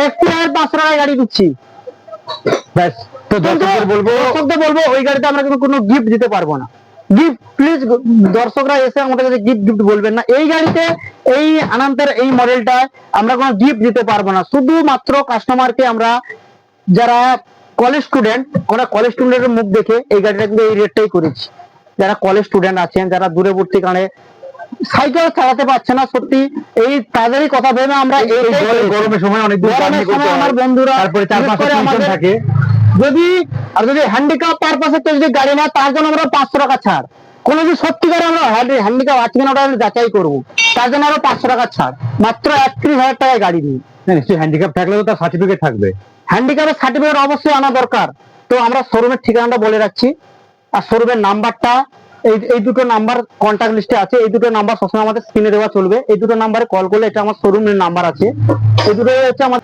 FTR 500 টাকায় গাড়ি দিচ্ছি। ব্যাস, তো দর্শকদের বলবো ওই গাড়িতে আমরা কিন্তু কোনো গিফট দিতে পারবো না। গিফট প্লিজ দর্শকরা এসে আমাদের কাছে গিফট বলবেন না। এই গাড়িতে এই আনন্দের এই মডেলটা আমরা কোনো গিফট দিতে পারবো না। শুধুমাত্র কাস্টমারকে আমরা যারা কলেজ স্টুডেন্ট, ওরা কলেজ স্টুডেন্টের মুখ দেখে এই গাড়িটা কিন্তু এই রেটটাই করেছি। যারা কলেজ স্টুডেন্ট আছেন, যারা দূরবর্তী কারণে সাইকেল চালাতে পারছে না, সত্যি এই তাদেরই কথা ভেবে আমরা গরমের সময় অনেক দূর জার্নি করতে হয়, আমার বন্ধুরা তারপরে চার পাঁচটা টিউশন থাকে, যদি হ্যান্ডিক্যাপ পারপাসে কেউ যদি গাড়ি নেয় তার জন্য আমরা 500 টাকা ছাড়। কোনো যদি সত্যিকারে আমরা হ্যান্ডিক্যাপ আছে কিনা ওটা যাচাই করবো, তার জন্য আরো 500 টাকা ছাড়। মাত্র 31,000 টাকায় গাড়ি নিই। নিশ্চয়ই হ্যান্ডিক্যাপ থাকলে তো তার সার্টিফিকেট থাকবে। হ্যান্ডিক্যাপের সার্টিফিকেট অবশ্যই আনা দরকার। তো আমরা শোরুমের ঠিকানাটা বলে রাখছি, আর শোরুমের নাম্বারটা এই দুটো নাম্বার কন্ট্যাক্ট লিস্টে আছে। এই দুটো নাম্বার সবসময় আমাদের স্ক্রিনে দেওয়া চলবে। এই দুটো নাম্বারে কল করলে, এটা আমার শোরুমের নাম্বার আছে, এই দুটো হচ্ছে আমার